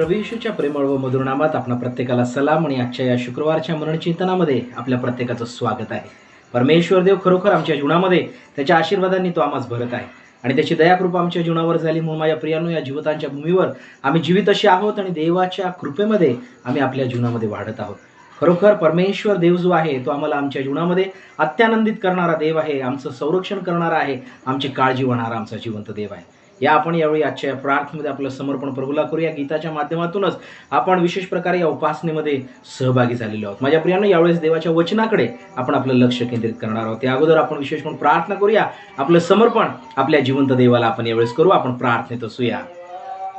प्रभू येशूच्या प्रेमळ व मधुर नामात आपणा प्रत्येकाला सलाम आणि आजच्या या शुक्रवारच्या मनचिंतनामध्ये आपल्या प्रत्येकाचं स्वागत आहे। परमेश्वर देव खरोखर आमच्या जीवनामध्ये त्याच्या आशीर्वादांनी तो आम्हास भरत आहे आणि त्याची दयाकृपा आमच्या जीवनावर झाली म्हणून माझ्या प्रियांनो या जीवितांच्या भूमीवर आम्ही जीवित असे आहोत आणि देवाच्या कृपेमध्ये आम्ही आपल्या जीवनामध्ये वाढत आहोत। खरोखर परमेश्वर देव जो आहे तो आम्हाला आमच्या जीवनामध्ये अत्यानंदित करणारा देव आहे, आमचं संरक्षण करणारा आहे, आमची काळजी घेणारा आमचा जिवंत देव आहे। या आपण यावेळी आजच्या प्रार्थनेमध्ये आपलं समर्पण प्रभूला करूया। गीताच्या माध्यमातूनच आपण विशेष प्रकारे या उपासनेमध्ये सहभागी झालेलो आहोत। माझ्या प्रियांनो, यावेळेस देवाच्या वचनाकडे आपण आपलं लक्ष केंद्रित करणार आहोत। त्या अगोदर आपण विशेष म्हणून प्रार्थना करूया। आपलं समर्पण आपल्या जिवंत देवाला आपण यावेळेस करू। आपण प्रार्थनेत असूया।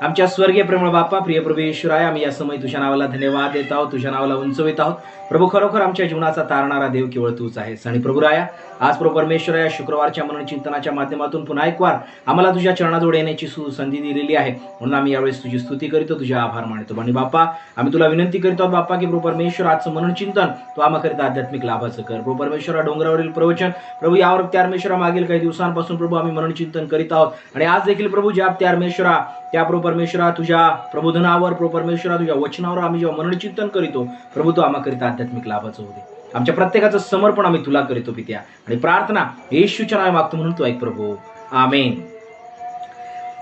आमच्या स्वर्गीय प्रेमळ बाप्पा, प्रिय प्रभू येशूराय, आम्ही या समय तुझ्या नावाला धन्यवाद देत आहोत, तुझ्या नावाला उंचवित आहोत। प्रभू, खरोखर आमच्या जीवनाचा तारणारा देव केवळ तूच आहेस आणि प्रभू राया, आज प्रभू परमेश्वर या शुक्रवारच्या मनचिंतनाच्या माध्यमातून पुन्हा एक वार आम्हाला तुझ्या चरणाजवळ येण्याची संधी दिलेली आहे म्हणून आम्ही यावेळेस तुझी स्तुती करीतो, तुझे आभार मानतो। आणि बाप्पा, आम्ही तुला विनंती करीतो बाप्पा की प्रभू परमेश्वर आजचं मनचिंतन तू आम्हाकरिता आध्यात्मिक लाभाचं कर। प्रभू परमेश्वर, डोंगरावरील प्रवचन प्रभू यावर परमेश्वरा मागील काही दिवसांपासून प्रभू आम्ही मनचिंतन करीत आहोत आणि आज देखील प्रभू ज्या परमेश्वरा त्या प्रभू परमेश्वरा तुझ्या प्रबोधनावर प्रभू परमेश्वरा तुझ्या वचनावर आम्ही जेव्हा मनचिंतन करीतो प्रभू तो आम्हाकरिता आध्यात्मिक लाभाचं होते। आमच्या प्रत्येकाचं समर्पण आम्ही तुला करीतो पित्या आणि प्रार्थना येशूच्या नावाने मागतो म्हणून तू ऐक प्रभू, आमेन।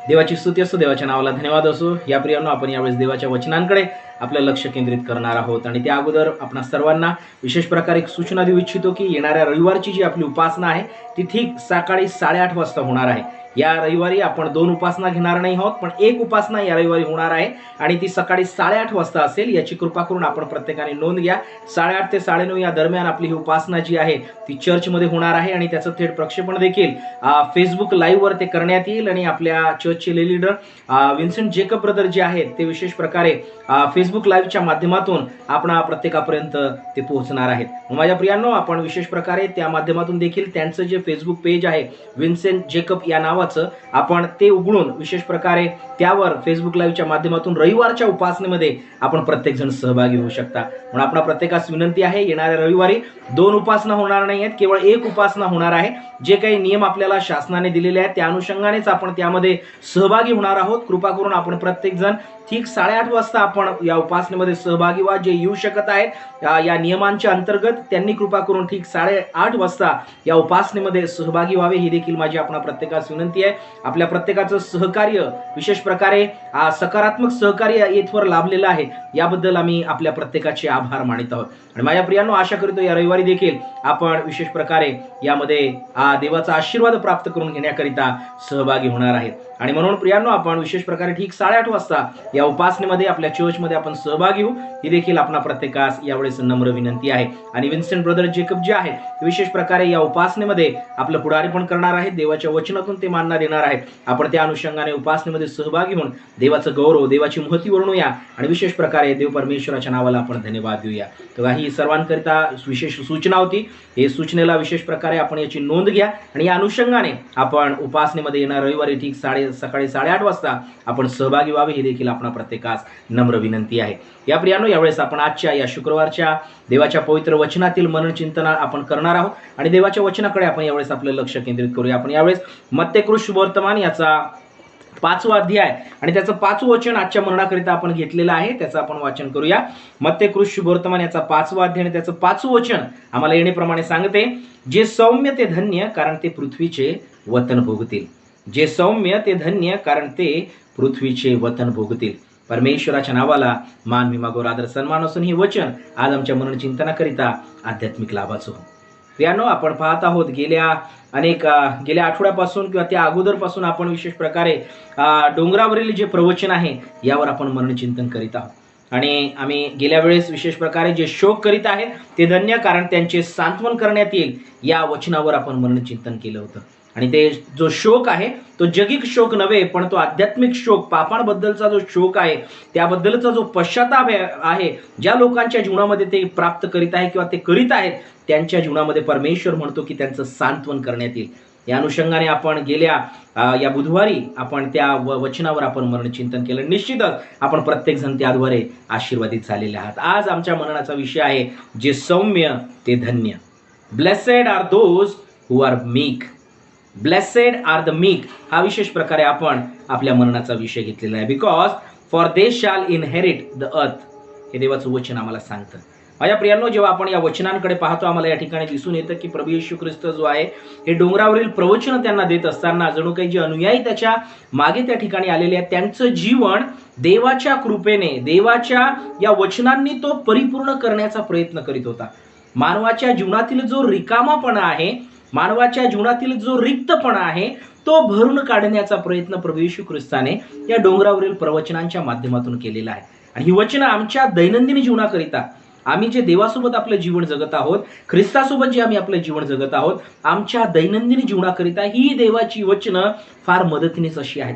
देवाची स्तुती असो, देवाच्या नावाला धन्यवाद असो। या प्रियांनो, आपण यावेळेस देवाच्या वचनांकडे आपलं लक्ष केंद्रित करणार आहोत आणि त्या अगोदर आपण सर्वांना विशेष प्रकारे एक सूचना देऊ इच्छितो की येणाऱ्या रविवारची जी आपली उपासना आहे ती ठीक सकाळी 8:30 वाजता होणार आहे। या रविवारी आपण 2 उपासना घेणार नाही आहोत, पण एक उपासना या रविवारी होणार आहे आणि ती सकाळी 8:30 वाजता असेल। याची कृपा करून आपण प्रत्येकाने नोंद घ्या। 8:30 ते 9:30 या दरम्यान आपली ही उपासना जी आहे ती चर्चमध्ये होणार आहे आणि त्याचं थेट प्रक्षेपण देखील फेसबुक लाईव्ह वर ते करण्यात येईल आणि आपल्या चर्चचे लीडर विन्सेंट जेकब ब्रदर जे आहेत ते विशेष प्रकारे फेसबुक लाईव्हच्या माध्यमातून आपण प्रत्येकापर्यंत ते पोहोचणार आहेत। माझ्या प्रियांनो, आपण विशेष प्रकारे त्या माध्यमातून देखील त्यांचं जे फेसबुक पेज आहे विन्सेंट जेकब या नावाचं आपण ते उघडून विशेष प्रकारे त्यावर फेसबुक लाईव्हच्या माध्यमातून रविवारच्या उपासनेमध्ये आपण प्रत्येक जण सहभागी होऊ शकता। म्हणून आपणा प्रत्येकास विनंती आहे, येणाऱ्या रविवारी 2 उपासना होणार नाही आहेत, केवळ एक उपासना होणार आहे। जे काही नियम आपल्याला शासनाने दिलेले आहेत त्या अनुषंगानेच आपण त्यामध्ये सहभागी होणार आहोत। कृपा करून आपण प्रत्येक जण ठीक 8:30 वाजता आपण या उपासनेमध्ये सहभागी व्हा। जे येऊ शकत आहेत या नियमांच्या अंतर्गत त्यांनी कृपा करून ठीक 8:30 वाजता या उपासनेमध्ये सहभागी व्हावे ही देखील माझी आपणा प्रत्येकास विनंती आहे। आपल्या प्रत्येकाचं सहकार्य विशेष प्रकारे सकारात्मक सहकार्य येथवर लाभलेलं आहे, याबद्दल आम्ही आपल्या प्रत्येकाचे आभार मानित आहोत। आणि माझ्या प्रियांनो, आशा करतो या रविवारी देखील आपण विशेष प्रकारे यामध्ये देवाचा आशीर्वाद प्राप्त करून घेण्याकरिता सहभागी होणार आहेत। आणि म्हणून प्रियांनो, आपण विशेष प्रकारे ठीक 8:30 वाजता या उपासनेमध्ये आपल्या चर्चमध्ये आपण सहभागी होऊ ही देखील आपणा प्रत्येकास यावेळेस नम्र विनंती आहे। आणि विन्सेंट ब्रदर जेकब जे आहेत विशेष प्रकारे या उपासनेमध्ये आपलं पुढारीपण करणार आहेत, देवाच्या वचनातून ते मानना देणार आहेत। आपण त्या अनुषंगाने उपासनेमध्ये सहभागी होऊन देवाचं गौरव, देवाची महती वर्णूया आणि विशेष प्रकारे देव परमेश्वराच्या नावाला आपण धन्यवाद देऊया। तर ही सर्वांकरिता विशेष सूचना होती। हे सूचनेला विशेष प्रकारे आपण याची नोंद घ्या आणि या अनुषंगाने आपण उपासनेमध्ये येणार रविवारी ठीक सकाळी 8:30 वाजता आपण सहभागी व्हावे ही देखील आपणा प्रत्येकास नम्र विनंती आहे। या प्रियांनो, यावेळेस आपण आजच्या या शुक्रवारच्या देवाच्या पवित्र वचनातील मनचिंतन आपण करणार आहोत आणि देवाच्या वचनाकडे आपण यावेळेस आपलं लक्ष केंद्रित करूया। आपण यावेळेस मत्ते शुभवर्तमान याचा 5वा अध्याय आणि त्याचं 5वं वचन आजच्या मननाकरिता आपण घेतलेलं आहे, त्याचं आपण वाचन करूया। मत्ते शुभवर्तमान याचा 5वा अध्याय आणि त्याचं 5वं वचन आम्हाला येण्याप्रमाणे सांगते, जे सौम्य ते धन्य, कारण ते पृथ्वीचे वतन भोगतील। जे सौम्य ते धन्य, कारण ते पृथ्वीचे वतन भोगतील। परमेश्वराच्या नावाला मान, महिमा, आदर, सन्मान असून हे वचन आज आमच्या मनचिंतनाकरिता आध्यात्मिक लाभाचं हो। प्रियांनो, आपण पाहत आहोत गेल्या आठवड्यापासून किंवा त्या अगोदरपासून आपण विशेष प्रकारे डोंगरावरील जे प्रवचन आहे यावर आपण मनचिंतन करीत आहोत आणि आम्ही गेल्या वेळेस विशेष प्रकारे जे शोक करीत आहेत ते धन्य, कारण त्यांचे सांत्वन करण्यात येईल या वचनावर आपण मनचिंतन केलं होतं। आणि ते जो शोक आहे तो जगिक शोक नव्हे, पण तो आध्यात्मिक शोक, पापांबद्दलचा जो शोक आहे त्याबद्दलचा जो पश्चाताप आहे, ज्या लोकांच्या जीवनामध्ये ते प्राप्त करीत आहे किंवा ते करीत आहेत त्यांच्या जीवनामध्ये परमेश्वर म्हणतो की त्यांचं सांत्वन करण्यात येईल। या अनुषंगाने आपण गेल्या या बुधवारी आपण त्या वचनावर आपण मनचिंतन केलं। निश्चितच आपण प्रत्येक जण त्याद्वारे आशीर्वादित झालेले आहात। आज आमच्या मननाचा विषय आहे, जे सौम्य ते धन्य। Blessed are those who are meek. Blessed are the meek हा विशेष प्रकारे आपण आपल्या मननाचा विषय घेतलेला आहे। बिकॉज फॉर दे शाल इनहेरिट द अर्थ. हे देवाचं वचन आम्हाला सांगतं. माझ्या प्रियांनो, जेव्हा आपण या वचनांकडे पाहतो आम्हाला या ठिकाणी दिसून येतं की प्रभू येशू ख्रिस्त जो आहे हे डोंगरावरील प्रवचन त्यांना देत असताना जणू काही जे अनुयायी त्याच्या मागे त्या ठिकाणी आलेले आहेत त्यांचं जीवन देवाच्या कृपेने, देवाच्या या वचनांनी तो परिपूर्ण करण्याचा प्रयत्न करीत होता. मानवाच्या जीवनातील जो रिकामापणा आहे, मानवाच्या जीवनातील जो रिक्तपणा आहे तो भरून काढण्याचा प्रयत्न प्रभू येशू ख्रिस्ताने या डोंगरावरील प्रवचनांच्या माध्यमातून केलेला आहे. आणि ही वचनं आमच्या दैनंदिन जीवनाकरिता, आम्ही जे देवासोबत आपलं जीवन जगत आहोत, ख्रिस्तासोबत जे आम्ही आपलं जीवन जगत आहोत, आमच्या दैनंदिन जीवनाकरिता ही देवाची वचनं फार मदतीनेच अशी आहेत.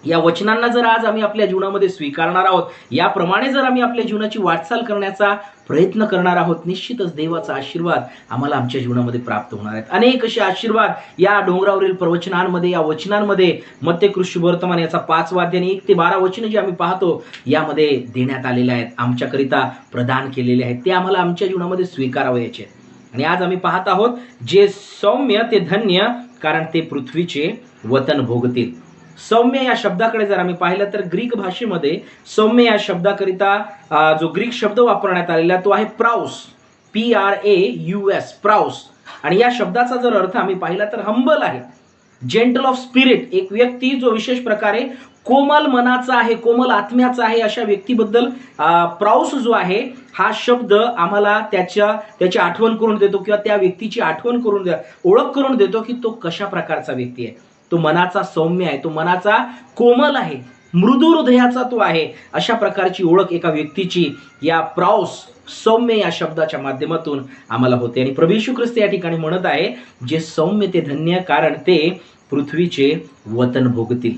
या वचनांना जर आज आम्ही आपल्या जीवनामध्ये स्वीकारणार आहोत, याप्रमाणे जर आम्ही आपल्या जीवनाची वाटचाल करण्याचा प्रयत्न करणार आहोत, निश्चितच देवाचा आशीर्वाद आम्हाला आमच्या जीवनामध्ये प्राप्त होणार आहेत. अनेक असे आशीर्वाद या डोंगरावरील प्रवचनांमध्ये, या वचनांमध्ये, मत्ते कृष्ण वर्तमान याचा 5 अध्याय 1 ते 12 वचनं जे आम्ही पाहतो यामध्ये देण्यात आलेले आहेत, आमच्याकरिता प्रदान केलेले आहेत. ते आम्हाला आमच्या जीवनामध्ये स्वीकारावयाचे आहेत. आणि आज आम्ही पाहत आहोत, जे सौम्य ते धन्य, कारण ते पृथ्वीचे वतन भोगतील. सौम्य या शब्दाकडे जर आम्ही पाहिलं तर ग्रीक भाषेमध्ये सौम्य या शब्दाकरिता जो ग्रीक शब्द वापरण्यात आलेला तो आहे प्राउस, PRAUS, प्राउस. आणि या शब्दाचा जर अर्थ आम्ही पाहिला तर हंबल आहे, जेंटल ऑफ स्पिरिट. एक व्यक्ती जो विशेष प्रकारे कोमल मनाचा आहे, कोमल आत्म्याचा आहे, अशा व्यक्तीबद्दल प्राउस जो आहे हा शब्द आम्हाला त्याची आठवण करून देतो किंवा त्या व्यक्तीची आठवण करून ओळख करून देतो की तो कशा प्रकारचा व्यक्ती आहे. तो मनाचा सौम्य आहे, तो मनाचा कोमल आहे, मृदू हृदयाचा तो आहे. अशा प्रकारची ओळख एका व्यक्तीची या प्राउस, सौम्य या शब्दाच्या माध्यमातून आम्हाला होते. आणि प्रभू येशू ख्रिस्त या ठिकाणी म्हणत आहे, जे सौम्य ते धन्य, कारण ते पृथ्वीचे वतन भोगतील.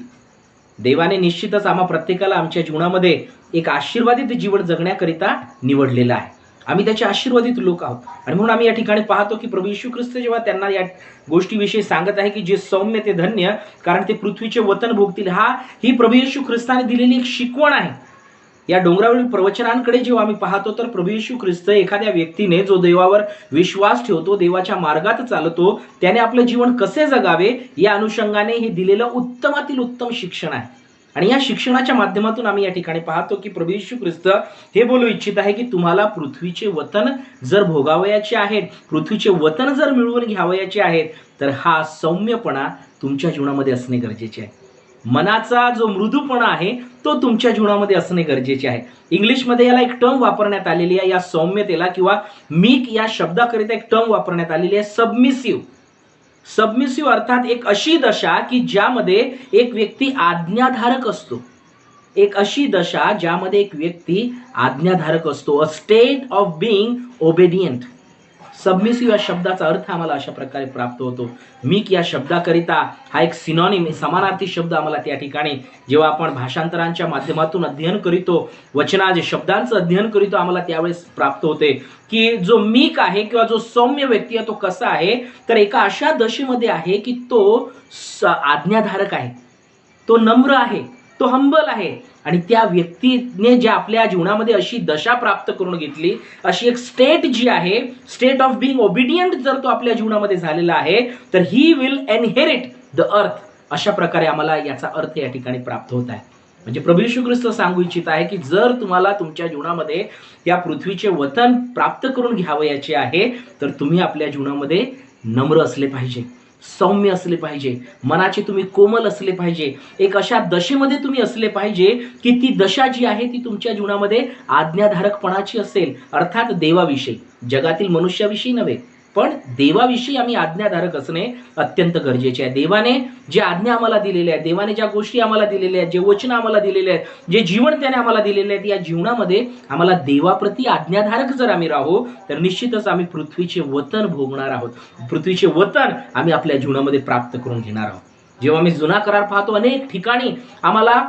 देवाने निश्चितच आम्हा प्रत्येकाला आमच्या जीवनामध्ये एक आशीर्वादित जीवन जगण्याकरिता निवडलेलं आहे. आम्ही त्याचे आशीर्वादित लोक आहोत. आणि म्हणून आम्ही या ठिकाणी पाहतो की प्रभू येशू ख्रिस्त जेव्हा त्यांना या गोष्टीविषयी सांगत आहे की जे सौम्य ते धन्य, कारण ते पृथ्वीचे वतन भोगतील, ही प्रभू येशू ख्रिस्ताने दिलेली एक शिकवण आहे. या डोंगरावरील प्रवचनांकडे जेव्हा आम्ही पाहतो तर प्रभू येशू ख्रिस्त एखाद्या व्यक्तीने जो देवावर विश्वास ठेवतो, देवाच्या मार्गात चालतो, त्याने आपलं जीवन कसे जगावे या अनुषंगाने हे दिलेलं उत्तमातील उत्तम शिक्षण आहे. आणि या शिक्षणाच्या माध्यमातून आम्ही या ठिकाणी पाहतो की प्रभू येशू ख्रिस्त हे बोलू इच्छित आहे की तुम्हाला पृथ्वीचे वतन जर भोगावयाचे आहेत, पृथ्वीचे वतन जर मिळवून घ्यावयाचे आहेत, तर हा सौम्यपणा तुमच्या जीवनामध्ये असणे गरजेचे आहे. मनाचा जो मृदूपणा आहे तो तुमच्या जीवनामध्ये असणे गरजेचे आहे. इंग्लिशमध्ये याला एक टर्म वापरण्यात आलेली आहे, या सौम्यतेला किंवा मीक या शब्दाकरिता एक टर्म वापरण्यात आलेली आहे, सबमिसिव्ह. सबमिसिव्ह अर्थात एक अशी दशा की ज्यामध्ये एक व्यक्ती आज्ञाधारक असतो. एक अशी दशा ज्यामध्ये एक व्यक्ती आज्ञाधारक असतो. A state of being obedient. Submissive या शब्दाचा अर्थ आम्हाला अशा प्रकारे प्राप्त होतो. मीक या शब्दाकरिता हा एक सिनॉनिम, समानार्थी शब्द आम्हाला त्या ठिकाणी जेव्हा आपण भाषांतरांच्या माध्यमातून अध्ययन करीतो, वचनाचे शब्दांचं अध्ययन करीतो, आम्हाला त्यावेळेस प्राप्त होते की जो मीक आहे किंवा जो सौम्य व्यक्ती आहे तो कसा आहे, तर एका अशा दशेमध्ये आहे की तो आज्ञाधारक आहे, तो नम्र आहे, तो हंबल आहे. आणि त्या व्यक्तीने ज्या आपल्या जीवनामध्ये अशी दशा प्राप्त करून घेतली, अशी एक स्टेट जी आहे, स्टेट ऑफ बीइंग ओबिडियंट, जर तो आपल्या जीवनामध्ये झालेला आहे तर he will inherit the earth. अशा प्रकारे आम्हाला याचा अर्थ या ठिकाणी प्राप्त होत आहे. म्हणजे प्रभू येशू ख्रिस्त सांगू इच्छित आहे की जर तुम्हाला तुमच्या जीवनामध्ये या पृथ्वीचे वतन प्राप्त करून घ्यावयाचे आहे तर तुम्ही आपल्या जीवनामध्ये नम्र असले पाहिजे, सौम्य असले पाहिजे, मनाचे तुम्ही कोमल असले पाहिजे. एक अशा दशेमध्ये तुम्ही असले पाहिजे की ती दशा जी आहे ती तुमच्या जीवनामध्ये आज्ञाधारकपणाची असेल. अर्थात देवाविषयी, जगातील मनुष्याविषयी नव्हे, पण देवाविषयी आम्ही आज्ञाधारक असणे अत्यंत गरजेचे आहे. देवाने जे आज्ञा आम्हाला दिलेल्या आहेत, देवाने ज्या गोष्टी आम्हाला दिलेल्या आहेत, जे वचन आम्हाला दिलेले आहेत, जे जीवन त्याने आम्हाला दिलेले आहेत, या जीवनामध्ये आम्हाला देवाप्रती आज्ञाधारक जर आम्ही राहू तर निश्चितच आम्ही पृथ्वीचे वतन भोगणार आहोत. पृथ्वीचे वतन आम्ही आपल्या जीवनामध्ये प्राप्त करून घेणार आहोत. जेव्हा आम्ही जुना करार पाहतो, अनेक ठिकाणी आम्हाला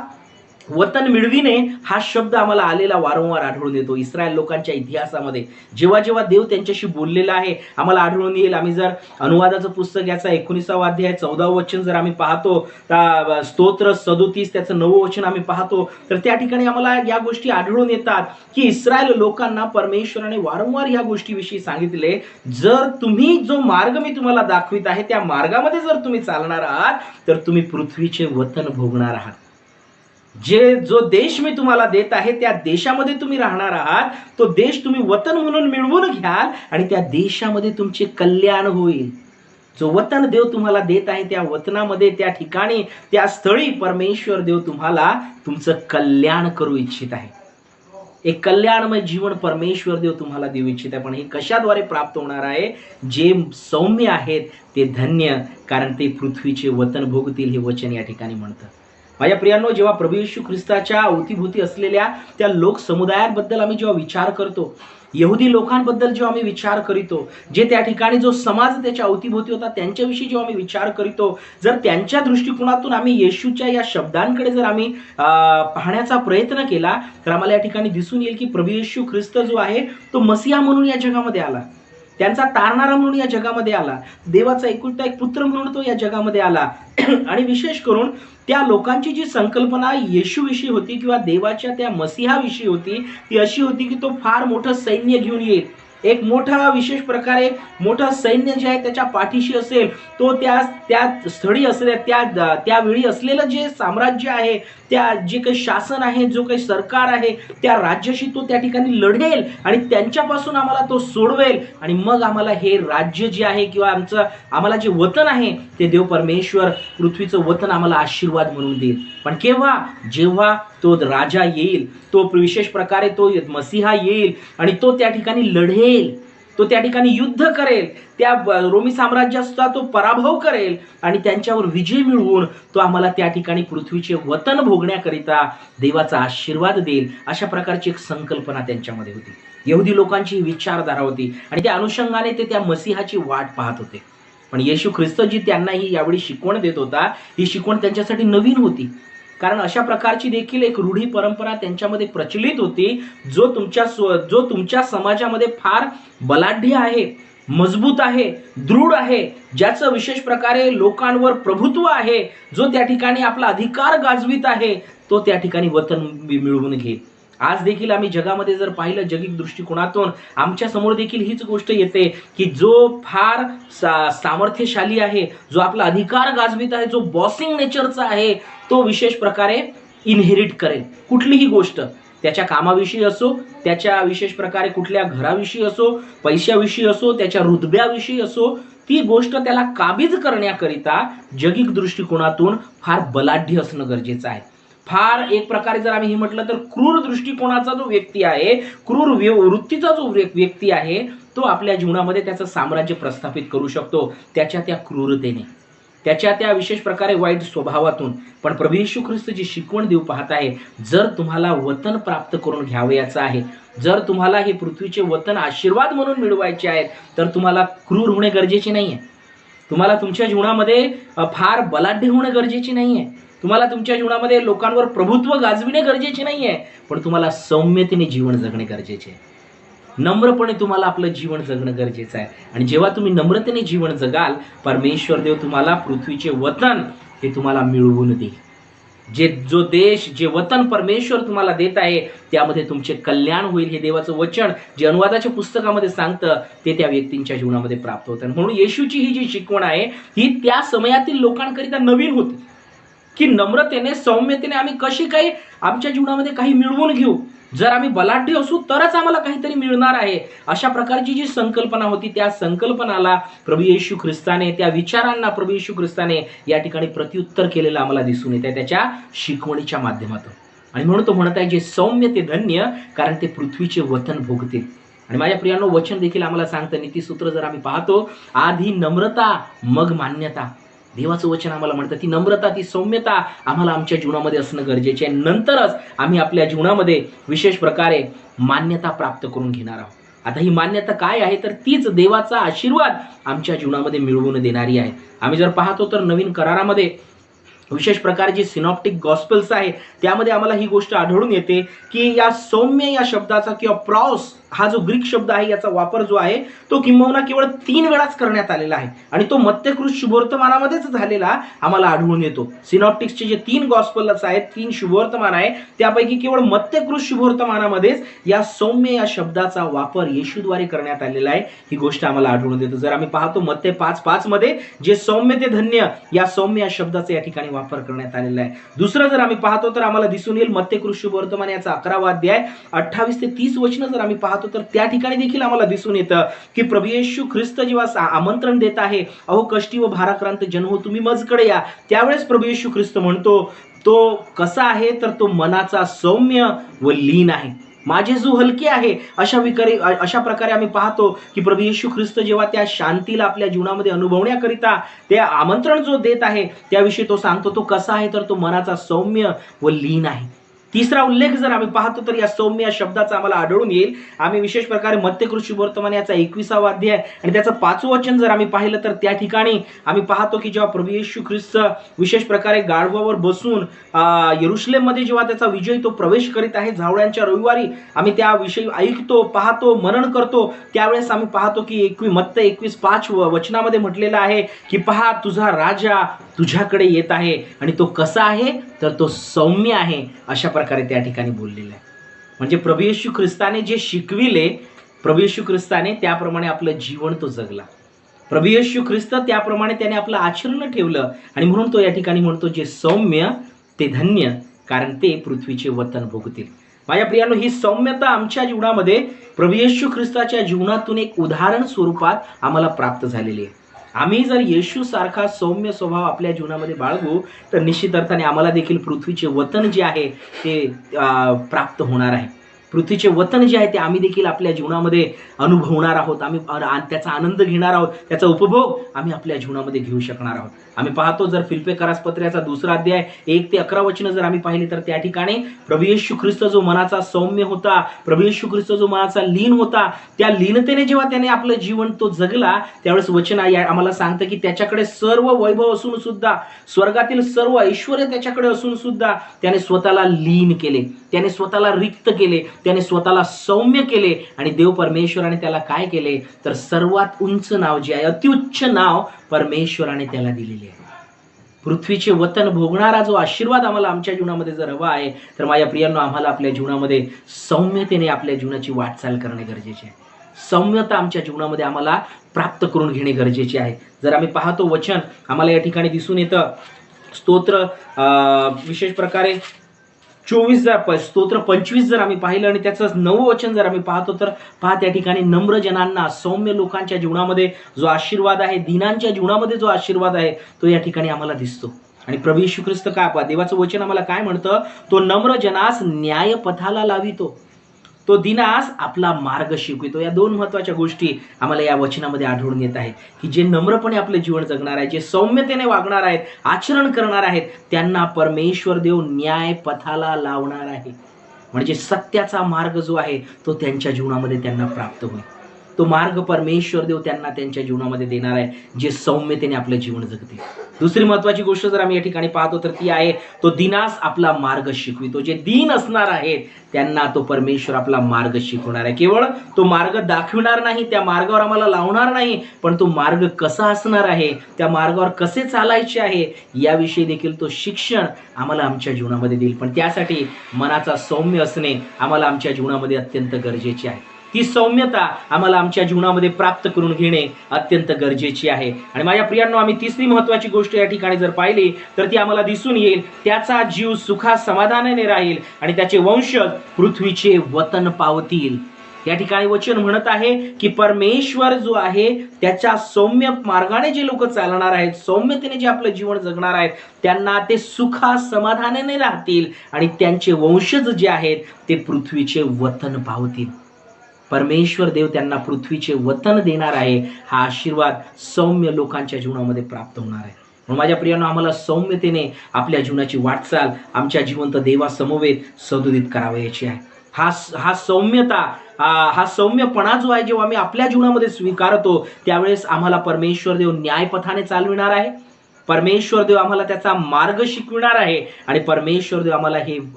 वतन मिळविणे हा शब्द आम्हाला आलेला वारंवार आढळून येतो. इस्रायल लोकांच्या इतिहासामध्ये जेव्हा जेव्हा देव त्यांच्याशी बोललेला आहे आम्हाला आढळून येईल. आम्ही जर अनुवादाचं पुस्तक याचा 19 अध्याय 14 वचन जर आम्ही पाहतो, स्तोत्र 37 त्याचं 9 वचन आम्ही पाहतो, तर त्या ठिकाणी आम्हाला या गोष्टी आढळून येतात की इस्रायल लोकांना परमेश्वराने वारंवार या गोष्टीविषयी सांगितले, जर तुम्ही जो मार्ग मी तुम्हाला दाखवित आहे त्या मार्गामध्ये जर तुम्ही चालणार आहात तर तुम्ही पृथ्वीचे वतन भोगणार आहात. जो देश मी तुम्हाला देत आहे त्या देशामध्ये तुम्ही राहणार आहात, तो देश तुम्ही वतन म्हणून मिळवून घ्याल आणि त्या देशामध्ये तुमचे कल्याण होईल. जो वतन देव तुम्हाला देत आहे त्या वतनामध्ये, त्या ठिकाणी, त्या स्थळी परमेश्वर देव तुम्हाला तुमचं कल्याण करू इच्छित आहे. एक कल्याणमय जीवन परमेश्वर देव तुम्हाला देऊ इच्छित आहे. पण हे कशाद्वारे प्राप्त होणार आहे? जे सौम्य आहेत ते धन्य, कारण ते पृथ्वीचे वतन भोगतील, हे वचन या ठिकाणी म्हणतं. माझ्या प्रियांनो, जेव्हा प्रभू येशू ख्रिस्ताच्या अवतीभोवती असलेल्या त्या लोक समुदायांबद्दल आम्ही जेव्हा विचार करतो, यहुदी लोकांबद्दल जेव्हा आम्ही विचार करीतो, जे त्या ठिकाणी जो समाज त्याच्या अवतीभोवती होता त्यांच्याविषयी जेव्हा आम्ही विचार करीतो, जर त्यांच्या दृष्टिकोनातून आम्ही येशूच्या या शब्दांकडे जर आम्ही पाहण्याचा प्रयत्न केला, तर आम्हाला या ठिकाणी दिसून येईल की प्रभू येशू ख्रिस्त जो आहे तो मसीहा म्हणून या जगामध्ये आला, त्यांचा तारणारा म्हणून या जगामध्ये आला, देवाचा एकुलता एक पुत्र म्हणून तो या जगामध्ये आला. आणि विशेष करून त्या लोकांची जी संकल्पना येशूविषयी होती किंवा देवाच्या त्या मसीहाविषयी होती, ती अशी होती की तो फार मोठं सैन्य घेऊन येईल, एक मोठा विशेष प्रकारे मोठं सैन्य जे आहे त्याच्या पाठीशी असेल, तो त्या स्थळी असलेल्या त्यावेळी असलेलं जे साम्राज्य आहे, त्या जे काही शासन आहे, जो काही सरकार आहे, त्या राज्याशी तो त्या ठिकाणी लढेल आणि त्यांच्यापासून आम्हाला तो सोडवेल आणि मग आम्हाला हे राज्य जे आहे किंवा आम्हाला जे वतन आहे ते देव परमेश्वर पृथ्वीचं वतन आम्हाला आशीर्वाद म्हणून देईल. पण केव्हा? जेव्हा तो राजा येईल, तो विशेष प्रकारे तो मसीहा येईल आणि तो त्या ठिकाणी लढेल, तो त्या ठिकाणी युद्ध करेल, त्या रोमी साम्राज्याचा तो पराभव करेल आणि त्यांच्यावर विजय मिळवून तो आम्हाला त्या ठिकाणी पृथ्वीचे वतन भोगण्याकरिता देवाचा आशीर्वाद देईल. अशा प्रकारची एक संकल्पना त्यांच्यामध्ये होती. यहुदी लोकांची विचारधारा होती आणि त्या अनुषंगाने ते त्या मसीहाची वाट पाहत होते. पण येशू ख्रिस्त जी त्यांना ही यावेळी शिकवण देत होता, ही शिकवण त्यांच्यासाठी नवीन होती. कारण अशा प्रकारची देखील एक रूढी परंपरा त्यांच्यामध्ये प्रचलित होती, जो तुमच्या समाजामध्ये फार बलाढ्य आहे, मजबूत आहे, दृढ आहे, ज्याचं विशेष प्रकारे लोकांवर प्रभुत्व आहे, जो त्या ठिकाणी आपला अधिकार गाजवित आहे, तो त्या ठिकाणी वतन मिळवून घेईल. आज देखील आम्ही जगामध्ये जर पाहिलं, जगिक दृष्टिकोनातून आमच्या समोर देखील हीच गोष्ट येते की जो फार सामर्थ्यशाली आहे, जो आपला अधिकार गाजवित आहे, जो बॉसिंग नेचरचा आहे, तो विशेष प्रकारे इनहेरिट करेल कुठलीही गोष्ट, त्याच्या कामाविषयी असो, त्याच्या विशेष प्रकारे कुठल्या घराविषयी असो, पैशाविषयी असो, त्याच्या रुतब्याविषयी असो, ती गोष्ट त्याला काबीज करण्याकरिता जगिक दृष्टिकोनातून फार बलाढ्य असणं गरजेचं आहे. फार एक प्रकारे जर आम्ही हे म्हटलं तर क्रूर दृष्टिकोनाचा जो व्यक्ती आहे, क्रूर वृत्तीचा जो व्यक्ती आहे, तो आपल्या जीवनामध्ये त्याचं साम्राज्य प्रस्थापित करू शकतो त्याच्या त्या क्रूरतेने, त्याच्या त्या विशेष प्रकारे वाईट स्वभावातून. पण प्रभू येशू ख्रिस्त जी शिकवण देऊ पाहत आहे, जर तुम्हाला वतन प्राप्त करून घ्यावयाचं आहे, जर तुम्हाला हे पृथ्वीचे वतन आशीर्वाद म्हणून मिळवायचे आहेत, तर तुम्हाला क्रूर होणे गरजेचे नाहीये. तुम्हाला तुमच्या जीवनामध्ये फार बलाढ्य होणे गरजेचे नाहीये. तुम्हाला तुमच्या जीवनामध्ये लोकांवर प्रभुत्व गाजविणे गरजेचे नाहीये. पण तुम्हाला सौम्यतेने जीवन जगणे गरजेचे आहे. नम्रपणे तुम्हाला आपलं जीवन जगणं गरजेचं आहे. आणि जेव्हा तुम्ही नम्रतेने जीवन जगाल, परमेश्वर देव तुम्हाला पृथ्वीचे वतन हे तुम्हाला मिळवून देईल. जो देश, जे वतन परमेश्वर तुम्हाला देत आहे, त्यामध्ये तुमचे कल्याण होईल. हे देवाचं वचन जे अनुवादाच्या पुस्तकामध्ये सांगतं, ते त्या व्यक्तींच्या जीवनामध्ये प्राप्त होतं. म्हणून येशूची ही जी शिकवण आहे, ही त्या समयातील लोकांकरिता नवीन होती की नम्रतेने, सौम्यतेने आम्ही कशी काही आमच्या जीवनामध्ये काही मिळवून घेऊ. जर आम्ही बलाढ्य असू तरच आम्हाला काहीतरी मिळणार आहे, अशा प्रकारची जी संकल्पना होती, त्या संकल्पनाला प्रभू येशू ख्रिस्ताने, त्या विचारांना प्रभू येशू ख्रिस्ताने या ठिकाणी प्रत्युत्तर केलेलं आम्हाला दिसून येते त्याच्या शिकवणीच्या माध्यमातून. आणि म्हणून तो म्हणत आहे, जे सौम्य ते धन्य, कारण ते पृथ्वीचे वतन भोगतील. आणि माझ्या प्रियांनो, वचन देखील आम्हाला सांगतं, नीतिसूत्र जर आम्ही पाहतो, आधी नम्रता मग मान्यता. देवाचं वचन आम्हाला म्हणतं, ती नम्रता, ती सौम्यता आम्हाला आमच्या जीवनामध्ये असणं गरजेचे आहे. नंतरच आम्ही आपल्या जीवनामध्ये विशेष प्रकारे मान्यता प्राप्त करून घेणार आहोत. आता ही मान्यता काय आहे, तर तीच देवाचा आशीर्वाद आमच्या जीवनामध्ये मिळवून देणारी आहे. आम्ही जर पाहतो तर नवीन करारामध्ये विशेष प्रकारे जे सिनॉप्टिक गॉस्पेल्स आहे, त्यामध्ये आम्हाला ही गोष्ट आढळून येते की या सौम्य या शब्दाचा किंवा प्रॉस हा जो ग्रीक शब्द आहे, याचा वापर जो आहे तो किंबहुना केवळ 3 वेळाच करण्यात आलेला आहे आणि तो मत्तेकृत शुभवर्तमानामध्येच झालेला आम्हाला आढळून येतो. सिनॉप्टिक्सचे जे 3 गॉस्पेल्स आहेत, 3 शुभवर्तमान आहे, त्यापैकी केवळ मत्तेकृत शुभवर्तमानामध्येच या सौम्य या शब्दाचा वापर येशूद्वारे करण्यात आलेला आहे. ही गोष्ट आम्हाला आढळून येते. जर आम्ही पाहतो मत्ते 5:5 मध्ये जे सौम्य ते धन्य, या सौम्य या शब्दाचा या ठिकाणी वापर करण्यात आलेला आहे. दुसरं जर आम्ही पाहतो तर आम्हाला दिसून येईल मत्ते शुभवर्तमान याचा 11वा अध्याय 28 ते 30 वचनं जर आम्ही पाहतो तर त्या ठिकाणी देखील आम्हाला दिसून येतं की प्रभू येशू ख्रिस्त जेव्हा आमंत्रण देत आहे, अहो कष्टी व भाराक्रांत जन हो तुम्ही मजकडे या, त्यावेळेस प्रभू येशू ख्रिस्त म्हणतो तो कसा आहे तर तो मनाचा सौम्य व लीन आहे, माझे जो हलके आहे. अशा प्रकारे आम्ही पाहतो की प्रभू येशू ख्रिस्त जेव्हा त्या शांतीला आपल्या जीवनामध्ये अनुभवण्याकरिता ते आमंत्रण जो देत आहे त्याविषयी तो सांगतो तो कसा आहे तर तो मनाचा सौम्य व लीन आहे. तिसरा उल्लेख जर आम्ही पाहतो तर या सौम्य या शब्दाचा आम्हाला आढळून येईल. आम्ही विशेष प्रकारे मत्ते शुभवर्तमान याचा 21वा अध्याय आणि त्याचं 5वं वचन जर आम्ही पाहिलं तर त्या ठिकाणी आम्ही पाहतो की जेव्हा प्रभू येशू ख्रिस्त विशेष प्रकारे गाढवावर बसून यरुशलेममध्ये जेव्हा त्याचा विजय तो प्रवेश करीत आहे, झावळ्यांच्या रविवारी आम्ही त्याविषयी ऐकतो, पाहतो, मनन करतो, त्यावेळेस आम्ही पाहतो की मत्ते 21:5 वचनामध्ये म्हटलेलं आहे की पहा तुझा राजा तुझ्याकडे येत आहे आणि तो कसा आहे तर तो सौम्य आहे. अशा प्रकारे त्या ठिकाणी बोललेलं आहे. म्हणजे प्रभू येशू ख्रिस्ताने जे शिकविले, प्रभू येशू ख्रिस्ताने त्याप्रमाणे आपलं जीवन तो जगला. प्रभू येशू ख्रिस्त त्याप्रमाणे त्याने आपलं आचरण ठेवलं आणि म्हणून तो या ठिकाणी म्हणतो जे सौम्य ते धन्य, कारण ते पृथ्वीचे वतन भोगतील. माझ्या प्रियांनो, ही सौम्यता आमच्या जीवनामध्ये प्रभू येशू ख्रिस्ताच्या जीवनातून एक उदाहरण स्वरूपात आम्हाला प्राप्त झालेली आहे. आम्ही जर येशू सारखा सौम्य स्वभाव आपल्या जीवनामध्ये बाळगू तर निश्चित अर्थाने आम्हाला देखील पृथ्वीचे वतन जे आहे ते प्राप्त होणार आहे. पृथ्वीचे वतन जे आहे ते आम्ही देखील आपल्या जीवनामध्ये अनुभवणार आहोत. आम्ही त्याचा आनंद घेणार आहोत, त्याचा उपभोग आम्ही आपल्या जीवनामध्ये घेऊ शकणार आहोत. आम्ही पाहतो जर फिलिप्पियरास पत्राचा 2रा अध्याय 1 ते 11 वचनं जर आम्ही पाहिली तर त्या ठिकाणी प्रभू येशू ख्रिस्त जो मनाचा सौम्य होता, प्रभू येशू ख्रिस्त जो मनाचा लीन होता, त्या लीनतेने जेव्हा त्याने आपलं जीवन तो जगला त्यावेळेस वचन आम्हाला सांगतं की त्याच्याकडे सर्व वैभव असून सुद्धा, स्वर्गातील सर्व ऐश्वर्य त्याच्याकडे असून सुद्धा त्याने स्वतःला लीन केले, त्याने स्वतःला रिक्त केले, त्याने स्वतःला सौम्य केले आणि देव परमेश्वराने त्याला काय केले तर सर्वात उंच नाव जे आहे, अतिउच्च नाव परमेश्वराने त्याला दिलेले आहे. पृथ्वीचे वतन भोगणारा जो आशीर्वाद आम्हाला आमच्या जीवनामध्ये जर हवा आहे तर माझ्या प्रियांनो आम्हाला आपल्या जीवनामध्ये सौम्यतेने आपल्या जीवनाची वाटचाल करणे गरजेचे आहे. सौम्यता आमच्या जीवनामध्ये आम्हाला प्राप्त करून घेणे गरजेचे आहे. जर आम्ही पाहतो वचन आम्हाला या ठिकाणी दिसून येतं, स्तोत्र विशेष प्रकारे 25 जर आम्ही पाहिलं आणि त्याचं 9वं वचन जर आम्ही पाहतो तर पहा त्या ठिकाणी नम्र जनांना, सौम्य लोकांच्या जीवनामध्ये जो आशीर्वाद आहे, दीनांच्या जीवनामध्ये जो आशीर्वाद आहे तो या ठिकाणी आम्हाला दिसतो. आणि प्रभू येशू ख्रिस्त काय देवाचं वचन आम्हाला काय म्हणतं, तो नम्र जनास न्याय पथाला लावितो, तो दिनास आपला मार्ग शिकवितो. या 2 महत्वाच्या गोष्टी आम्हाला या वचनामध्ये आढळून येत आहेत की जे नम्रपणे आपले जीवन जगणार आहे, जे सौम्यतेने वागणार आहेत, आचरण करणार आहेत, त्यांना परमेश्वर देव न्याय पथाला लावणार आहे. म्हणजे सत्याचा मार्ग जो आहे तो त्यांच्या जीवनामध्ये त्यांना प्राप्त होईल. तो मार्ग परमेश्वर देव त्यांना त्यांच्या जीवनामध्ये देणार आहे जे सौम्यतेने आपलं जीवन जगते. दुसरी महत्वाची गोष्ट जर आम्ही या ठिकाणी पाहतो तर ती आहे तो दिनास आपला मार्ग शिकवितो. जे दीन असणार आहेत त्यांना तो परमेश्वर आपला मार्ग शिकवणार आहे. केवळ तो मार्ग दाखविणार नाही, त्या मार्गावर आम्हाला लावणार नाही, पण तो मार्ग कसा असणार आहे, त्या मार्गावर कसे चालायचे आहे याविषयी देखील तो शिक्षण आम्हाला आमच्या जीवनामध्ये देईल. पण त्यासाठी मनाचा सौम्य असणे आम्हाला आमच्या जीवनामध्ये अत्यंत गरजेचे आहे. ती सौम्यता आम्हाला आमच्या जीवनामध्ये प्राप्त करून घेणे अत्यंत गरजेची आहे. आणि माझ्या प्रियांनो, आम्ही तिसरी महत्वाची गोष्ट या ठिकाणी जर पाहिली तर ती आम्हाला दिसून येईल, त्याचा जीव सुखा समाधानाने राहील आणि त्याचे वंशज पृथ्वीचे वतन पावतील. या ठिकाणी वचन म्हणत आहे की परमेश्वर जो आहे त्याच्या सौम्य मार्गाने जे लोक चालणार आहेत, सौम्यतेने जे आपलं जीवन जगणार आहेत, त्यांना ते सुखा समाधानाने राहतील आणि त्यांचे वंशज जे आहेत ते पृथ्वीचे वतन पावतील. परमेश्वर देव त्यांना पृथ्वीचे वतन देणार आहे. हा आशीर्वाद सौम्य लोकांच्या जीवनामध्ये प्राप्त होणार आहे. म्हणून माझ्या प्रियांनो, आम्हाला सौम्यतेने आपल्या जीवनाची वाटचाल आमच्या जिवंत देवासमवेत सदुदित करावयाची आहे. हा सौम्यता, हा सौम्यपणा जो आहे जेव्हा आम्ही आपल्या जीवनामध्ये स्वीकारतो त्यावेळेस आम्हाला परमेश्वर देव न्यायपथाने चालविणार आहे. परमेश्वर देव आम्हाला त्याचा मार्ग शिकविणार आहे आणि परमेश्वर देव आम्हाला हे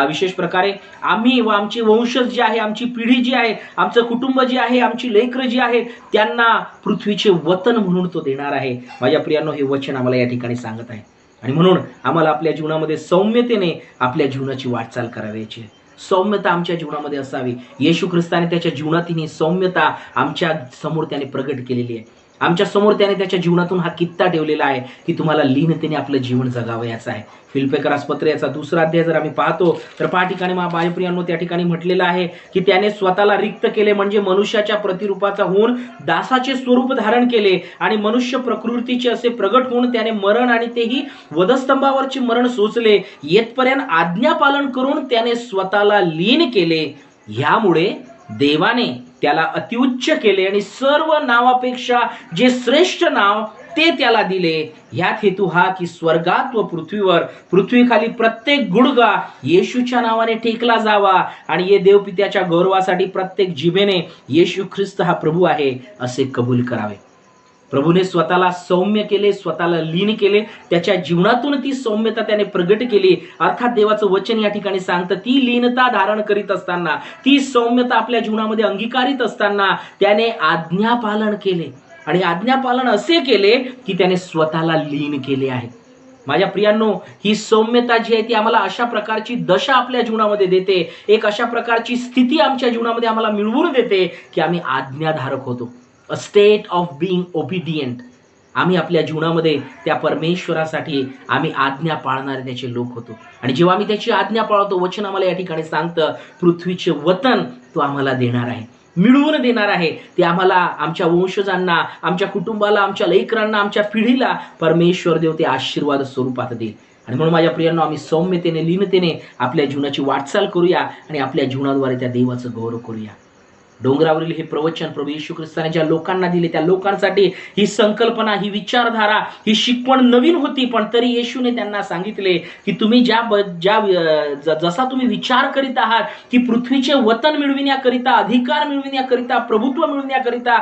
विशेष प्रकारे आम्ही व आमचे वंशज जे आहे, आमची पिढी जी आहे, आमचं कुटुंब जे आहे, आमची लेकरं जी आहेत त्यांना पृथ्वीचे वतन म्हणून तो देणार आहे. माझ्या प्रियांनो, हे वचन आम्हाला या ठिकाणी सांगत आहे. आणि म्हणून आम्हाला आपल्या जीवनामध्ये सौम्यतेने आपल्या जीवनाची वाटचाल करायची आहे. सौम्यता आमच्या जीवनामध्ये असावी. येशू ख्रिस्ताने त्याच्या जीवनातील ही सौम्यता आमच्या समोर त्याने प्रगट केलेली आहे. आमच्या समोर त्याने त्याच्या जीवनातून हा कित्ता ठेवलेला आहे की तुम्हाला लीनतेने आपलं जीवन जगावयाचं आहे. फिलिप्पियरास पत्र याचा 2रा अध्याय जर आम्ही पाहतो तर पहा ठिकाणी बाळप्रियांनो त्या ठिकाणी म्हटलेलं आहे की त्याने स्वतःला रिक्त केले, म्हणजे मनुष्याच्या प्रतिरूपाचा होऊन दासाचे स्वरूप धारण केले आणि मनुष्य प्रकृतीचे असे प्रगट होऊन त्याने मरण आणि तेही वधस्तंभावरचे मरण सोचले, येतपर्यंत आज्ञापालन करून त्याने स्वतःला लीन केले. ह्यामुळे देवाने त्याला अतिउच्च केले आणि सर्व नावापेक्षा जे श्रेष्ठ नाव ते त्याला दिले. ह्यात हेतू हा की स्वर्गात व पृथ्वीवर, पृथ्वीखाली प्रत्येक गुडघा येशूच्या नावाने टेकला जावा आणि ये देवपित्याच्या गौरवासाठी प्रत्येक जिभेने येशू ख्रिस्त हा प्रभू आहे असे कबूल करावे. प्रभूने स्वतःला सौम्य केले, स्वतःला लीन केले, त्याच्या जीवनातून ती सौम्यता त्याने प्रगट केली. अर्थात देवाचं वचन या ठिकाणी सांगतं ती लीनता धारण करीत असताना, ती सौम्यता आपल्या जीवनामध्ये अंगीकारित असताना त्याने आज्ञापालन केले आणि आज्ञापालन असे केले की त्याने स्वतःला लीन केले आहे. माझ्या प्रियांनो, ही सौम्यता जी आहे ती आम्हाला अशा प्रकारची दशा आपल्या जीवनामध्ये देते, एक अशा प्रकारची स्थिती आमच्या जीवनामध्ये आम्हाला मिळवून देते की आम्ही आज्ञाधारक होतो. A state of being obedient. आम्ही आपल्या जीवनामध्ये त्या परमेश्वरासाठी आम्ही आज्ञा पाळणारे त्याचे लोक होतो. आणि जेव्हा आम्ही त्याची आज्ञा पाळतो, वचन आम्हाला या ठिकाणी सांगतं पृथ्वीचे वतन तो आम्हाला देणार आहे, मिळवून देणार आहे. ते आम्हाला, आमच्या वंशजांना, आमच्या कुटुंबाला, आमच्या लेकरांना, आमच्या पिढीला परमेश्वर देव ते आशीर्वाद स्वरूपात देईल. आणि म्हणून माझ्या प्रियांनो, आम्ही सौम्यतेने, लीनतेने आपल्या जीवनाची वाटचाल करूया आणि आपल्या जीवनाद्वारे त्या देवाचं गौरव करूया. डोंगरावरील हे प्रवचन प्रभू येशू ख्रिस्ताने ज्या लोकांना दिले त्या लोकांसाठी ही संकल्पना, ही विचारधारा, ही शिकवण नवीन होती. पण तरी येशूने त्यांना सांगितले की तुम्ही जसा तुम्ही विचार करीत आहात की पृथ्वीचे वतन मिळविण्याकरिता, अधिकार मिळविण्याकरिता, प्रभुत्व मिळविण्याकरिता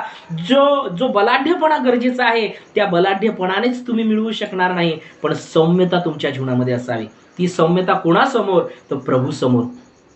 जो बलाढ्यपणा गरजेचा आहे, त्या बलाढ्यपणानेच तुम्ही मिळवू शकणार नाही. पण सौम्यता तुमच्या जीवनामध्ये असावी. ती सौम्यता कोणासमोर? तर प्रभू समोर.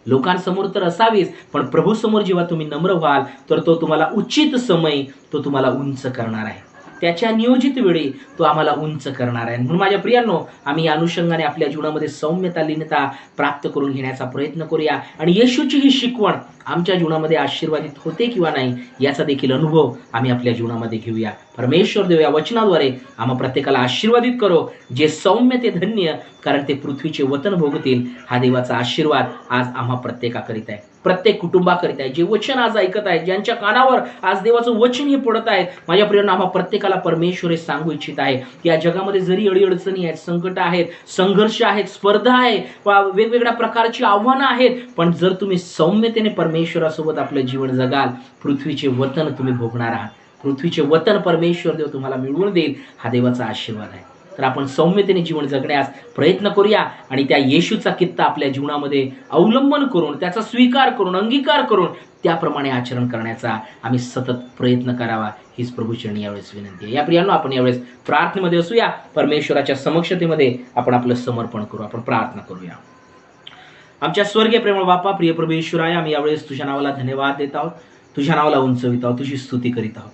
लोकांसमोर तर असावीच, पण प्रभू समोर जेव्हा तुम्ही नम्र व्हाल तर तो तुम्हाला उचित समय तो तुम्हाला उंच करणार आहे. त्याच्या नियोजित वेळी तो आम्हाला उंच करणार आहे. म्हणून माझ्या प्रियांनो, आम्ही या अनुषंगाने आपल्या जीवनामध्ये सौम्यता, लीनता प्राप्त करून घेण्याचा प्रयत्न करूया आणि येशूची ही शिकवण आमच्या जीवनामध्ये आशीर्वादित होते किंवा नाही याचा देखील अनुभव आम्ही आपल्या जीवनामध्ये घेऊया. परमेश्वर देव या वचनाद्वारे आम्हा प्रत्येकाला आशीर्वादित करो. जे सौम्य ते धन्य, कारण ते पृथ्वीचे वतन भोगतील. हा देवाचा आशीर्वाद आज आम्हा प्रत्येकाकरिता आहे, प्रत्येक कुटुंबाकरिता आहे. जे वचन आज ऐकत आहेत, ज्यांच्या कानावर आज देवाचं वचन हे पडत आहे, माझ्या प्रियांनो, आम्हा प्रत्येकाला परमेश्वर हे सांगू इच्छित आहे की या जगामध्ये जरी अडीअडचणी आहेत, संकट आहेत, संघर्ष आहेत, स्पर्धा आहे, वेगवेगळ्या प्रकारची आव्हानं आहेत, पण जर तुम्ही सौम्यतेने परमेश्वरासोबत आपलं जीवन जगाल, पृथ्वीचे वतन तुम्ही भोगणार आहात. पृथ्वीचे वतन परमेश्वर देव तुम्हाला मिळवून देईल. हा देवाचा आशीर्वाद आहे. तर आपण सौम्यतेने जीवन जगण्यास प्रयत्न करूया आणि त्या येशूचा कित्ता आपल्या जीवनामध्ये अवलंबन करून, त्याचा स्वीकार करून, अंगीकार करून त्याप्रमाणे आचरण करण्याचा आम्ही सतत प्रयत्न करावा, हीच प्रभूचरणी यावेळेस विनंती आहे. या प्रियांनो, आपण यावेळेस प्रार्थनेमध्ये असूया. परमेश्वराच्या समक्षतेमध्ये आपण आपलं समर्पण करू. आपण प्रार्थना करूया. आमच्या स्वर्गीय प्रेमळ बापा, प्रिय प्रभू येशूराया, आम्ही यावेळेस तुझ्या नावाला धन्यवाद देत आहोत, तुझ्या नावाला उंचवित आहोत, तुझी स्तुती करीत आहोत.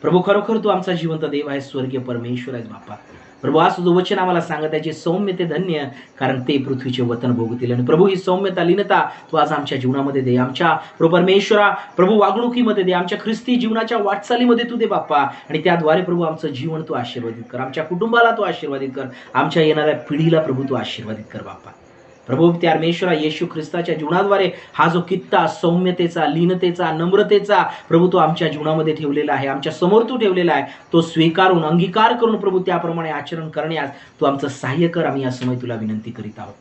प्रभू, खरोखर तू आमचा जिवंत देव आहे, स्वर्गीय परमेश्वर आहेस बापा. प्रभू, आज तुझं वचन आम्हाला सांगत आहे जे सौम्य ते धन्य, कारण ते पृथ्वीचे वतन भोगतील. आणि प्रभू, ही सौम्यता, लीनता तू आज आमच्या जीवनामध्ये दे. आमच्या प्रभू परमेश्वरा, प्रभू वागणुकीमध्ये दे, आमच्या ख्रिस्ती जीवनाच्या वाटचालीमध्ये तू दे बाप्पा. आणि त्याद्वारे प्रभू आमचं जीवन तू आशीर्वादित कर, आमच्या कुटुंबाला तू आशीर्वादित कर, आमच्या येणाऱ्या पिढीला प्रभू तू आशीर्वादित कर बाप्पा. प्रभू, त्या परमेश्वरा येशू ख्रिस्ताच्या जीवनाद्वारे हा जो कित्ता सौम्यतेचा, लीनतेचा, नम्रतेचा प्रभू तो आमच्या जीवनामध्ये ठेवलेला आहे, आमच्या समोर तू ठेवलेला आहे, तो स्वीकारून, अंगीकार करून प्रभू त्याप्रमाणे आचरण करण्यास तू आमचं सहाय्य कर. आम्ही या समय तुला विनंती करीत आहोत.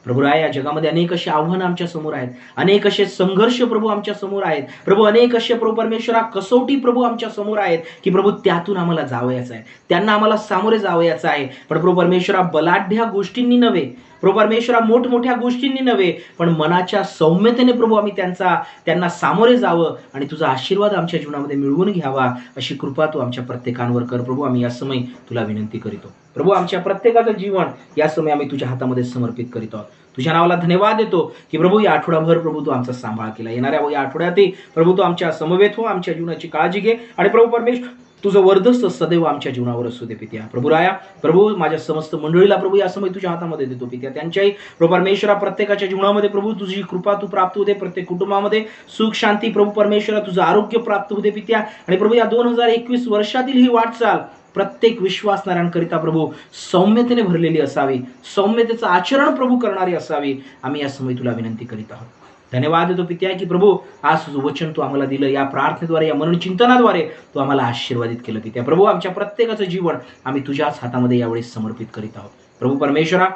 प्रभू राय, या जगामध्ये अनेक अशी आव्हानं आमच्या समोर आहेत, अनेक असे संघर्ष प्रभू आमच्या समोर आहेत. प्रभू, अनेक असे प्रभू परमेश्वरा कसोटी प्रभू आमच्या समोर आहेत की प्रभू त्यातून आम्हाला जावयाचं आहे, त्यांना आम्हाला सामोरे जावयाचं आहे. पण प्रभू परमेश्वरा, बलाढ्य गोष्टींनी नव्हे, प्रभू परमेश्वरा मोठमोठ्या गोष्टींनी नव्हे, पण मनाच्या सौम्यतेने प्रभू आम्ही त्यांना सामोरे जावं आणि तुझा आशीर्वाद आमच्या जीवनामध्ये मिळवून घ्यावा, अशी कृपा तू आमच्या प्रत्येकांवर कर. प्रभू, आम्ही या समय तुला विनंती करीतो. प्रभू, आमच्या प्रत्येकाचं जीवन या समय आम्ही तुझ्या हातामध्ये समर्पित करीत आहोत. तुझ्या नावाला धन्यवाद देतो की प्रभू या आठवड्याभर प्रभू तू आमचा सांभाळ केला. येणाऱ्या या आठवड्यातही प्रभू तू आमच्या समवेत हो, आमच्या जीवनाची काळजी घे. आणि प्रभू परमेश्वर, तुझं वर्धस्त सदैव आमच्या जीवनावर असू दे पित्या. प्रभू राया, प्रभू माझ्या समस्त मंडळीला प्रभू या समय तुझ्या हातामध्ये देतो पित्या. त्यांच्याही प्रभू परमेश्वरा प्रत्येकाच्या जीवनामध्ये प्रभू तुझी कृपा तू प्राप्त होऊ दे. प्रत्येक कुटुंबामध्ये सुख शांती प्रभू परमेश्वरा तुझं आरोग्य प्राप्त होऊ दे पित्या. आणि प्रभू या 2021 वर्षातील ही वाटचाल प्रत्येक विश्वासणाऱ्यांकरिता प्रभू सौम्यतेने भरलेली असावी, सौम्यतेचं आचरण प्रभू करणारी असावी. आम्ही या समय तुला विनंती करीत आहोत. धन्यवाद देतो पित्या की प्रभू आज तुझं वचन तू आम्हाला दिलं, या प्रार्थनेद्वारे या मनोचिंतनाद्वारे तू आम्हाला आशीर्वादित केलं पित्या. प्रभू आमच्या प्रत्येकाचं जीवन आम्ही तुझ्याच हातामध्ये यावेळी समर्पित करीत आहोत. प्रभू परमेश्वरा,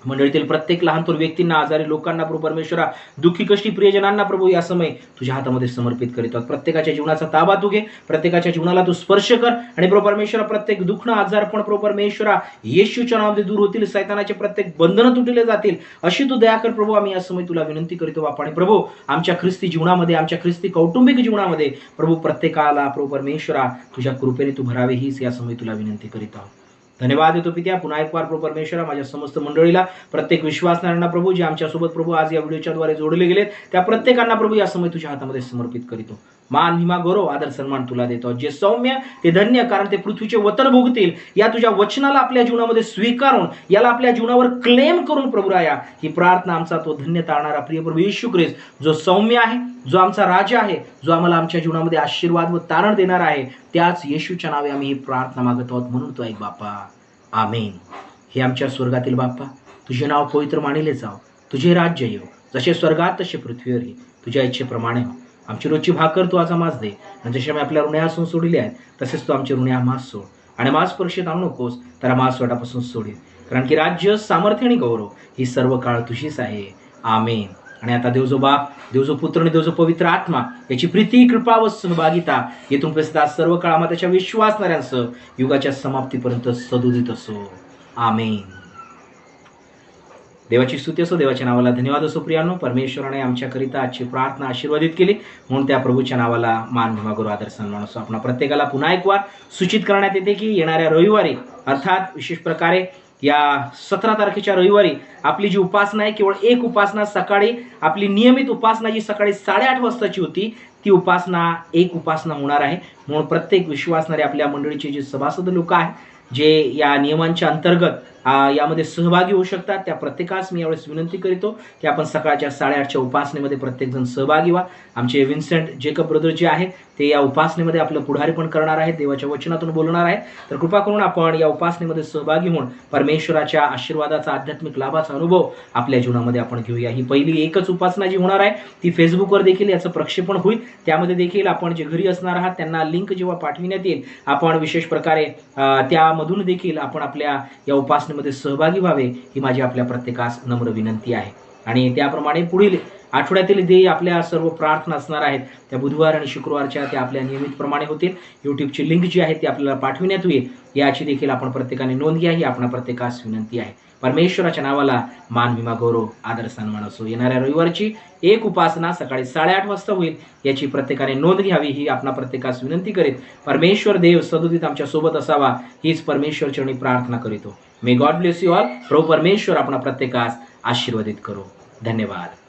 मंडळीतील प्रत्येक लहान थोर व्यक्तींना, आजारी लोकांना प्रभू परमेश्वरा, दुःखी कष्टी प्रियजनांना प्रभू या समय तुझ्या हातामध्ये समर्पित करीत आहोत. प्रत्येकाच्या जीवनाचा ताबा तू घे, प्रत्येकाच्या जीवनाला तू स्पर्श कर आणि प्रभू परमेश्वरा प्रत्येक दुःख आजारपण प्रभू परमेश्वरा येशूच्या नावामध्ये दूर होतील, सैतानाचे प्रत्येक बंधनं तुटले जातील अशी तू दया कर प्रभू. आम्ही या समय तुला विनंती करीतो बापा. आणि प्रभू आमच्या ख्रिस्ती जीवनामध्ये, आमच्या ख्रिस्ती कौटुंबिक जीवनामध्ये प्रभू प्रत्येकाला प्रभू परमेश्वरा तुझ्या कृपेने तू भरावे हीच या समय तुला विनंती करीत आहोत. धन्यवाद देतो पित्या. पुन्हा एक वार प्रभू परमेश्वरा माझ्या समस्त मंडळीला, प्रत्येक विश्वासणाऱ्यांना प्रभू जे आमच्यासोबत प्रभू आज या व्हिडिओच्या द्वारे जोडले गेलेत त्या प्रत्येकांना प्रभू या समय तुझ्या हातामध्ये समर्पित करीतो. मान महिमा गौरव आदर सन्मान तुला देतो. जे सौम्य ते धन्य, कारण ते पृथ्वीचे वतन भोगतील. या तुझ्या वचनाला आपल्या जीवनामध्ये स्वीकारून याला आपल्या जीवनावर क्लेम करून प्रभू राया ही प्रार्थना आमचा तो धन्य तारणारा प्रिय प्रभू येशू ख्रिस्त जो सौम्य आहे, जो आमचा राजा आहे, जो आम्हाला आमच्या जीवनामध्ये आशीर्वाद व तारण देणार आहे, त्याच येशूच्या नावे आम्ही ही प्रार्थना मागत आहोत. म्हणून तो ऐक बाप्पा. आमेन. हे आमच्या स्वर्गातील बाप्पा, तुझे नाव पवित्र मानिले जाव, तुझे राज्य येऊ, जसे स्वर्गात तसे पृथ्वीवरही तुझ्या इच्छेप्रमाणे हो. आमची रोजची भाकर तू आज आम्हास दे, आणि जसे आम्ही आपल्या ऋण्या असून सोडले आहेत तसेच तू आमचे ऋणे आम्हास सोड, आणि आम्हास परीक्षेत आणू नकोस तर आम्हास वाटापासून सोडील, कारण की राज्य, सामर्थ्य आणि गौरव ही सर्व काळ तुझीच आहे. आमेन. आणि आता देव जो बाप, देव जो पुत्र आणि देव जो पवित्र आत्मा याची प्रीती, कृपा व सहभागिता येथून प्रसिद्ध सर्व काळ आम्हा त्याच्या विश्वासणाऱ्यांसह युगाच्या समाप्तीपर्यंत सदुदित असो. आमेन. देवाची स्तुती असो, देवाच्या नावाला धन्यवाद असो. प्रियांनो, परमेश्वराने आमच्याकरिता आजची प्रार्थना आशीर्वादित केली म्हणून त्या प्रभूच्या नावाला मान महिमा गौरव आदर सन्मान असो. आपण प्रत्येकाला पुन्हा एक वार सूचित करण्यात येते की येणाऱ्या रविवारी, अर्थात विशेष प्रकारे या 17 तारखेच्या रविवारी आपली जी उपासना आहे, केवळ एक उपासना सकाळी, आपली नियमित उपासना जी सकाळी 8:30 वाजताची होती ती उपासना एक उपासना होणार आहे. म्हणून प्रत्येक विश्वासणारे आपल्या मंडळीचे जे सभासद लोक आहेत, जे या नियमांच्या अंतर्गत यामध्ये सहभागी होऊ शकतात, त्या प्रत्येकास मी यावेळेस विनंती करीतो की आपण सकाळच्या 8:30च्या उपासनेमध्ये प्रत्येकजण सहभागी व्हा. आमचे विन्सेंट जेकब ब्रदर जे आहेत ते या उपासनेमध्ये आपलं पुढारी पण करणार आहेत, देवाच्या वचनातून बोलणार आहेत. तर कृपा करून आपण या उपासनेमध्ये सहभागी होऊन परमेश्वराच्या आशीर्वादाचा, आध्यात्मिक लाभाचा अनुभव आपल्या जीवनामध्ये आपण घेऊया. ही पहिली एकच उपासना जी होणार आहे ती फेसबुकवर देखील याचं प्रक्षेपण होईल. त्यामध्ये देखील आपण जे घरी असणार आहात त्यांना लिंक जेव्हा पाठविण्यात येईल, आपण विशेष प्रकारे त्यामधून देखील आपण आपल्या या उपासनेमध्ये सहभागी व्हावे ही माझी आपल्या प्रत्येकास नम्र विनंती आहे. आणि त्याप्रमाणे पुढील आठवड्यातील जे आपल्या सर्व प्रार्थना असणार आहेत त्या बुधवार आणि शुक्रवारच्या त्या आपल्या नियमितप्रमाणे होतील. यूट्यूबची लिंक जी आहे ती आपल्याला पाठविण्यात होईल, याची देखील आपण प्रत्येकाने नोंद घ्या ही आपणा प्रत्येकास विनंती आहे. परमेश्वराच्या नावाला मान महिमा गौरव आदर सन्मान असो. येणाऱ्या रविवारची एक उपासना सकाळी 8:30 वाजता होईल, याची प्रत्येकाने नोंद घ्यावी ही आपणा प्रत्येकास विनंती करीत परमेश्वर देव सदोदित आमच्या सोबत असावा हीच परमेश्वर चरणी प्रार्थना करीतो. May God bless you all. प्रभू परमेश्वर आपणा प्रत्येकास आशीर्वादित करो. धन्यवाद.